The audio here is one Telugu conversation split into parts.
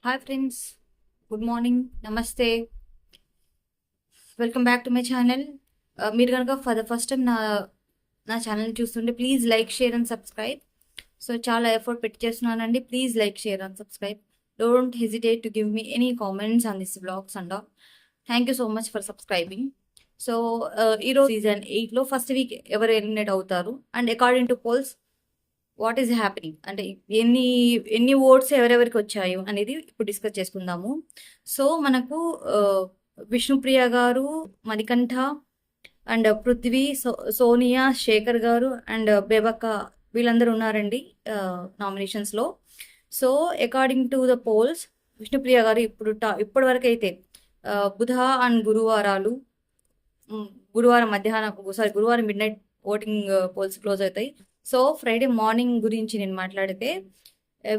Hi friends, good morning, namaste, welcome back to my channel. మీరు కనుక ఫర్ ద ఫస్ట్ టైం నా ఛానల్ చూస్తుంటే please like, share and subscribe. So చాలా ఎఫర్ట్ పెట్టి చేస్తున్నానండి. Please like, share and subscribe. Don't hesitate to give me any comments on this blogs and all. Thank you so much for subscribing. So ఈరోజు సీజన్ 8లో ఫస్ట్ వీక్ ఎవరు ఎలిమినేట్ అవుతారు and according to polls what is happening అంటే ఎన్ని ఎన్ని ఓట్స్ ఎవరెవరికి వచ్చాయో అనేది ఇప్పుడు డిస్కస్ చేసుకుందాము. సో మనకు విష్ణుప్రియ గారు, మణికంఠ అండ్ పృథ్వీ, సోనియా, శేఖర్ గారు అండ్ బేబక్క వీళ్ళందరూ ఉన్నారండి నామినేషన్స్లో. So according to the polls Vishnupriya గారు ఇప్పటి వరకు అయితే బుధ అండ్ గురువారం మధ్యాహ్నం గురువారం midnight voting polls close అవుతాయి. సో ఫ్రైడే మార్నింగ్ గురించి నేను మాట్లాడితే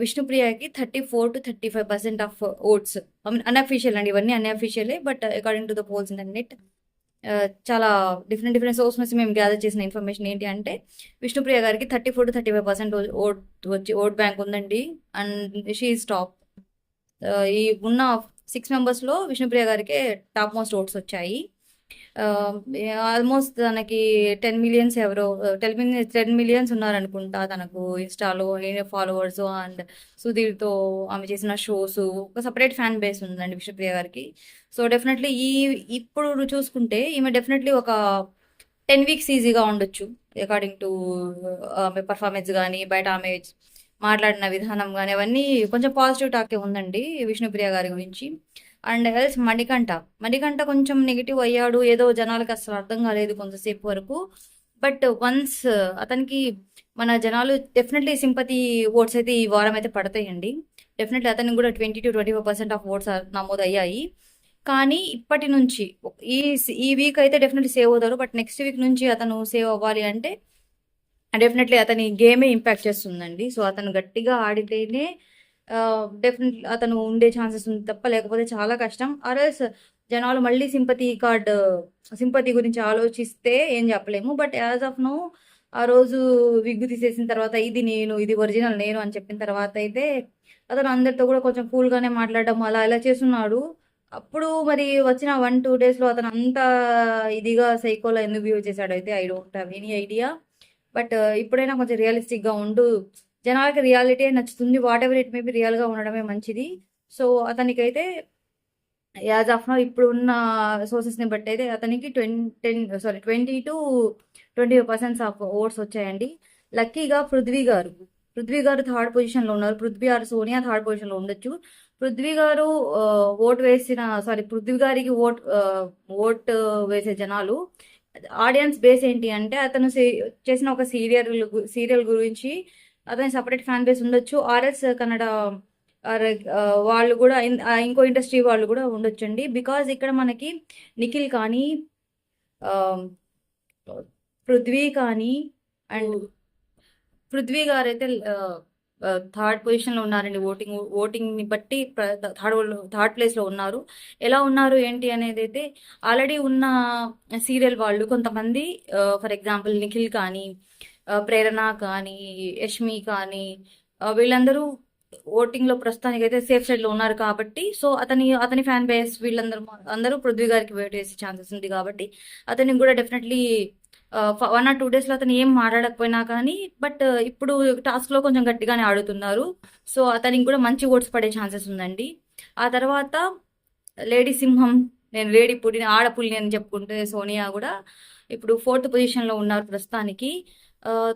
విష్ణుప్రియకి 34 to 35% of votes. I mean unofficial అండి, ఇవన్నీ అన్అఫీషియలే, but according to the polls internet చాలా డిఫరెంట్ సోర్స్ నుంచి మేము గ్యాదర్ చేసిన ఇన్ఫర్మేషన్ ఏంటి అంటే విష్ణుప్రియ గారికి 34 to 35% ఓట్ బ్యాంక్ ఉందండి. And she is top. ఈ ఉన్న 6 మెంబర్స్లో విష్ణుప్రియ గారికి టాప్ మోస్ట్ ఓట్స్ వచ్చాయి. ఆల్మోస్ట్ తనకి 10 మిలియన్స్ ఎవరో 10 మిలియన్స్ ఉన్నారనుకుంటా తనకు ఇన్స్టాలో ఫాలోవర్స్. అండ్ సుధీర్తో ఆమె చేసిన షోస్, ఒక సపరేట్ ఫ్యాన్ బేస్ ఉందండి విష్ణుప్రియ గారికి. సో డెఫినెట్లీ ఇప్పుడు చూసుకుంటే ఈమె డెఫినెట్లీ ఒక 10 వీక్స్ ఈజీగా ఉండొచ్చు అకార్డింగ్ టు ఆమె పర్ఫార్మెన్స్ కానీ, బయట ఆమె మాట్లాడిన విధానం కానీ అవన్నీ కొంచెం పాజిటివ్ టాకే ఉందండి విష్ణుప్రియ గారి గురించి. అండ్ ఎల్స్ మణికంఠ కొంచెం నెగిటివ్ అయ్యాడు, ఏదో జనాలకి అసలు అర్థం కాలేదు కొంతసేపు వరకు. బట్ వన్స్ అతనికి మన జనాలు డెఫినెట్లీ సింపతి ఓట్స్ అయితే ఈ వారం అయితే పడతాయండి. డెఫినెట్లీ అతనికి కూడా 20 to 25% ఆఫ్ ఓట్స్ నమోదు అయ్యాయి. కానీ ఇప్పటి నుంచి ఈ వీక్ అయితే డెఫినెట్లీ సేవ్ అవుతారు. బట్ నెక్స్ట్ వీక్ నుంచి అతను సేవ్ అవ్వాలి అంటే డెఫినెట్లీ అతని గేమే ఇంపాక్ట్ చేస్తుందండి. సో అతను గట్టిగా ఆడితేనే డెఫినెట్లీ అతను ఉండే ఛాన్సెస్ ఉంది తప్ప లేకపోతే చాలా కష్టం. ఆర్ఎల్స్ జనాలు మళ్ళీ సింపతి గురించి ఆలోచిస్తే ఏం చెప్పలేము. బట్ యాజ్ ఆఫ్ నో ఆ రోజు విగ్గు తీసేసిన తర్వాత ఇది ఒరిజినల్ నేను అని చెప్పిన తర్వాత అయితే అతను అందరితో కూడా కొంచెం కూల్గానే మాట్లాడడం అలా చేస్తున్నాడు. అప్పుడు మరి వచ్చిన 1-2 డేస్లో అతను అంత ఇదిగా సైకోలో ఎందుకు బిహేవ్ చేశాడు అయితే I don't have any idea. But ఇప్పుడైనా కొంచెం రియలిస్టిక్గా ఉండు, జనాలకి రియాలిటీ నచ్చుతుంది, వాట్ ఎవర్ ఇట్ మేబీ రియల్గా ఉండడమే మంచిది. సో అతనికైతే యాజ్ ఆఫ్ నో ఇప్పుడు ఉన్న సోర్సెస్ని బట్టి అయితే అతనికి 20 to 25% ఆఫ్ ఓట్స్ వచ్చాయండి. లక్కీగా పృథ్వీ గారు థర్డ్ పొజిషన్లో ఉన్నారు. పృథ్వీ ఆర్ సోనియా థర్డ్ పొజిషన్లో ఉండొచ్చు. పృథ్వీ గారికి ఓట్ వేసే జనాలు ఆడియన్స్ బేస్ ఏంటి అంటే అతను చేసిన ఒక సీరియల్ గురించి అతని సపరేట్ ఫ్యాన్ బేస్ ఉండొచ్చు. ఆర్ఎస్ కన్నడ వాళ్ళు కూడా ఇంకో ఇండస్ట్రీ వాళ్ళు కూడా ఉండొచ్చండి. బికాజ్ ఇక్కడ మనకి నిఖిల్ కానీ, పృథ్వీ కానీ అండ్ పృథ్వీ గారు అయితే థర్డ్ పొజిషన్లో ఉన్నారండి. ఓటింగ్ని బట్టి థర్డ్ ప్లేస్లో ఉన్నారు. ఎలా ఉన్నారు ఏంటి అనేది అయితే ఆల్రెడీ ఉన్న సీరియల్ వాళ్ళు కొంతమంది, ఫర్ ఎగ్జాంపుల్ నిఖిల్ కానీ, ప్రేరణ కానీ, యష్మి కానీ, వీళ్ళందరూ ఓటింగ్లో ప్రస్తుతానికి అయితే సేఫ్ సైడ్లో ఉన్నారు కాబట్టి సో అతని ఫ్యాన్ బేస్ అందరూ పృథ్వీ గారికి వేట్ చేసే ఛాన్సెస్ ఉంది కాబట్టి అతనికి కూడా డెఫినెట్లీ 1 or 2 డేస్లో అతను ఏం మాట్లాడకపోయినా కానీ బట్ ఇప్పుడు టాస్క్లో కొంచెం గట్టిగానే ఆడుతున్నారు. సో అతనికి కూడా మంచి ఓట్స్ పడే ఛాన్సెస్ ఉందండి. ఆ తర్వాత లేడీ సింహం, నేను లేడీ పుడిన ఆడపుల్ని అని చెప్పుకుంటే సోనియా కూడా ఇప్పుడు 4th పొజిషన్లో ఉన్నారు ప్రస్తుతానికి.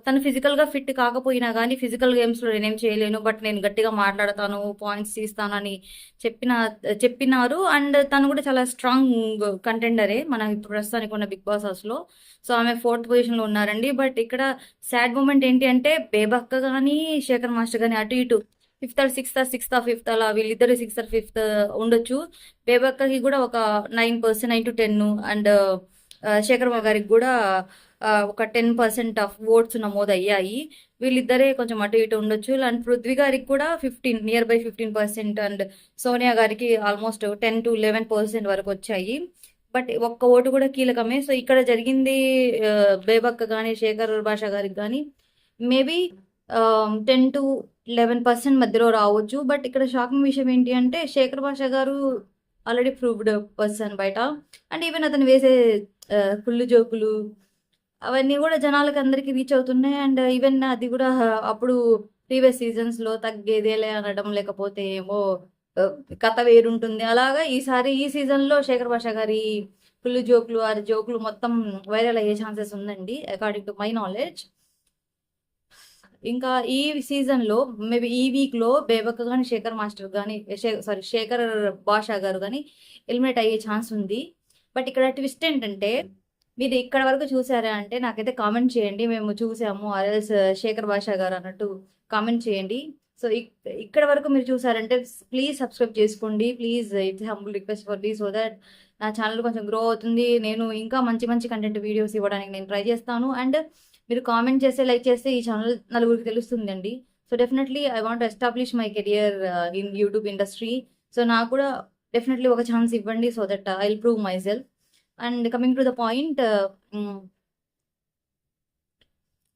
తను ఫిజికల్గా ఫిట్ కాకపోయినా కానీ ఫిజికల్ గేమ్స్లో నేనేం చేయలేను, బట్ నేను గట్టిగా మాట్లాడతాను, పాయింట్స్ తీస్తాను అని చెప్పినారు. అండ్ తను కూడా చాలా స్ట్రాంగ్ కంటెండరే మన ఇప్పుడు ప్రస్తుతానికి ఉన్న బిగ్ బాస్ హౌస్లో. సో ఆమె 4th పొజిషన్లో ఉన్నారండి. బట్ ఇక్కడ సాడ్ మూమెంట్ ఏంటి అంటే బేబక్క కానీ, శేఖర్ మాస్టర్ కానీ అటు ఇటు 5th or 6th or 5th అలా వీళ్ళిద్దరు 6th or 5th ఉండొచ్చు. బేబక్కకి కూడా ఒక 9 to 10 అండ్ శేఖర్ గారికి కూడా ఒక 10% ఆఫ్ ఓట్స్ నమోదు అయ్యాయి. వీళ్ళిద్దరే కొంచెం అటు ఇటు ఉండొచ్చు. అండ్ పృథ్వీ గారికి కూడా 15% అండ్ సోనియా గారికి ఆల్మోస్ట్ 10 to 11% వరకు వచ్చాయి. బట్ ఒక్క ఓటు కూడా కీలకమే. సో ఇక్కడ జరిగింది బేబక్క కానీ, శేఖర్ భాష గారికి కానీ మేబీ 10-11% మధ్యలో రావచ్చు. బట్ ఇక్కడ షాకింగ్ విషయం ఏంటి అంటే శేఖర్ భాష గారు ఆల్రెడీ ప్రూవ్డ్ పర్సన్ బయట. అండ్ ఈవెన్ అతను వేసే కుళ్ళు జోకులు అవన్నీ కూడా జనాలకి అందరికీ రీచ్ అవుతున్నాయి. అండ్ ఈవెన్ అది కూడా అప్పుడు ప్రీవియస్ సీజన్స్లో తగ్గేదేలే అనడం, లేకపోతే ఏమో ఆ, కథ వేరుంటుంది. అలాగా ఈసారి ఈ సీజన్లో శేఖర్ భాష గారి కుళ్ళు జోకులు ఆ జోకులు మొత్తం వైరల్ అయ్యే ఛాన్సెస్ ఉందండి అకార్డింగ్ టు మై నాలెడ్జ్. ఇంకా ఈ సీజన్లో మేబీ ఈ వీక్లో బేబక్ కానీ శేఖర్ మాస్టర్ కానీ సారీ శేఖర్ భాషా గారు కానీ ఎలిమినేట్ అయ్యే ఛాన్స్ ఉంది. బట్ ఇక్కడ ట్విస్ట్ ఏంటంటే మీరు ఇక్కడ వరకు చూసారా అంటే నాకైతే కామెంట్ చేయండి, మేము చూసాము ఆర్ఎల్స్ శేఖర్ భాషా గారు అన్నట్టు కామెంట్ చేయండి. సో ఇక్కడ వరకు మీరు చూసారంటే ప్లీజ్ సబ్స్క్రైబ్ చేసుకోండి please. It's humble request for so that నా ఛానల్ కొంచెం గ్రో అవుతుంది. నేను ఇంకా మంచి మంచి కంటెంట్ వీడియోస్ ఇవ్వడానికి నేను ట్రై చేస్తాను. అండ్ మీరు కామెంట్ చేస్తే లైక్ చేస్తే ఈ ఛానల్ నలుగురికి తెలుస్తుందండి. So definitely I want establish my career in YouTube industry. So నాకు కూడా డెఫినెట్లీ ఒక ఛాన్స్ ఇవ్వండి so that I will prove myself. And coming to the point,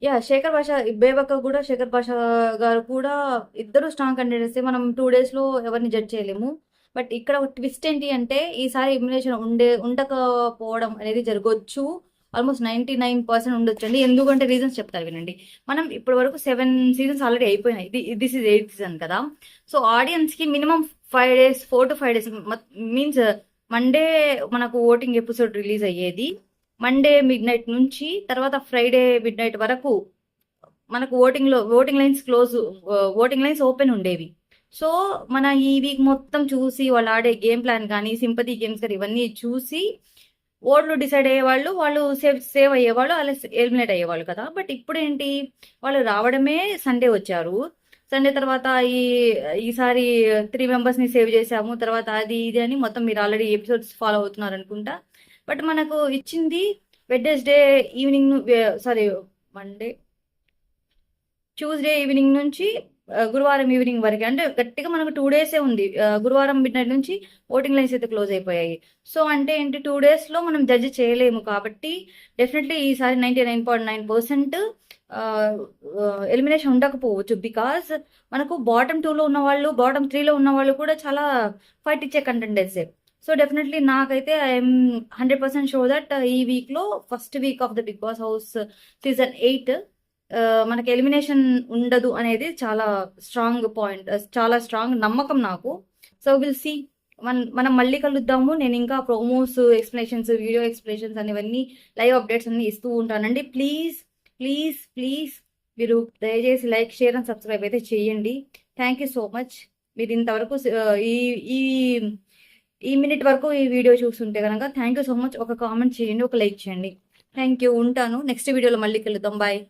yeah Shekhar Basha Bebakka కూడా శేఖర్ భాష గారు కూడా ఇద్దరు స్ట్రాంగ్ కంటెండర్స్. మనం 2 daysలో ఎవరిని జడ్జ్ చేయలేము. బట్ ఇక్కడ ఒక ట్విస్ట్ ఏంటి అంటే ఈసారి ఎలిమినేషన్ ఉండకపోవడం అనేది జరగవచ్చు. ఆల్మోస్ట్ 99% ఉండొచ్చు అండి. ఎందుకంటే రీజన్స్ చెప్తారు వినండి. మనం ఇప్పటి వరకు 7 seasons ఆల్రెడీ అయిపోయినాయి. దిస్ ఇస్ 8th season కదా. సో ఆడియన్స్కి minimum 5 days 4 to 5 days means Monday మనకు ఓటింగ్ ఎపిసోడ్ రిలీజ్ అయ్యేది. మండే మిడ్ నైట్ నుంచి తర్వాత ఫ్రైడే మిడ్ నైట్ వరకు మనకు ఓటింగ్ లైన్స్ ఓపెన్ ఉండేవి. సో మన ఈ వీక్ మొత్తం చూసి వాళ్ళు ఆడే గేమ్ ప్లాన్ కానీ సింపతి గేమ్స్ కానీ ఇవన్నీ చూసి ఓట్లు డిసైడ్ అయ్యేవాళ్ళు, వాళ్ళు సేవ్ అయ్యేవాళ్ళు, అలా ఎలిమినేట్ అయ్యేవాళ్ళు కదా. బట్ ఇప్పుడు ఏంటి, వాళ్ళు రావడమే సండే వచ్చారు. సండే తర్వాత ఈసారి 3 members ని సేవ్ చేసాము, తర్వాత అది ఇది అని మొత్తం మీరు ఆల్రెడీ ఎపిసోడ్స్ ఫాలో అవుతున్నారు అనుకుంటా. బట్ మనకు ఇచ్చింది Wednesday evening, sorry Monday Tuesday evening నుంచి గురువారం ఈవినింగ్ వరకు, అంటే గట్టిగా మనకు 2 days ఉంది. గురువారం మిడ్ నైట్ నుంచి ఓటింగ్ లైన్స్ అయితే క్లోజ్ అయిపోయాయి. సో అంటే ఏంటి 2 daysలో మనం జడ్జ్ చేయలేము. కాబట్టి డెఫినెట్లీ ఈసారి 99.9% ఎలిమినేషన్ ఉండకపోవచ్చు. బికాస్ మనకు బాటమ్ 2లో ఉన్న వాళ్ళు, బాటమ్ 3లో ఉన్న వాళ్ళు కూడా చాలా ఫైట్ ఇచ్చే కంటెండర్సే. సో డెఫినెట్లీ నాకైతే ఐఎమ్ 100% షో దట్ ఈ వీక్లో first week of the Bigg Boss house season 8 మనకి ఎలిమినేషన్ ఉండదు అనేది చాలా స్ట్రాంగ్ పాయింట్, చాలా స్ట్రాంగ్ నమ్మకం నాకు. So will see. మనం మళ్ళీ కలుద్దాము. నేను ఇంకా ప్రోమోస్, ఎక్స్ప్లెనేషన్స్, వీడియో ఎక్స్ప్లెనేషన్స్ అనేవన్నీ లైవ్ అప్డేట్స్ అన్ని ఇస్తూ ఉంటానండి. ప్లీజ్ ప్లీజ్ ప్లీజ్ మీరు దయచేసి లైక్, షేర్ అండ్ సబ్స్క్రైబ్ అయితే చేయండి. Thank you so much. మీరు ఇంతవరకు ఈ ఈ ఈ మినిట్ వరకు ఈ వీడియో చూస్తుంటే కనుక థ్యాంక్ యూ సో మచ్. ఒక కామెంట్ చేయండి, ఒక లైక్ చేయండి. Thank you. ఉంటాను. నెక్స్ట్ వీడియోలో మళ్ళీ కలుద్దాం. బాయ్.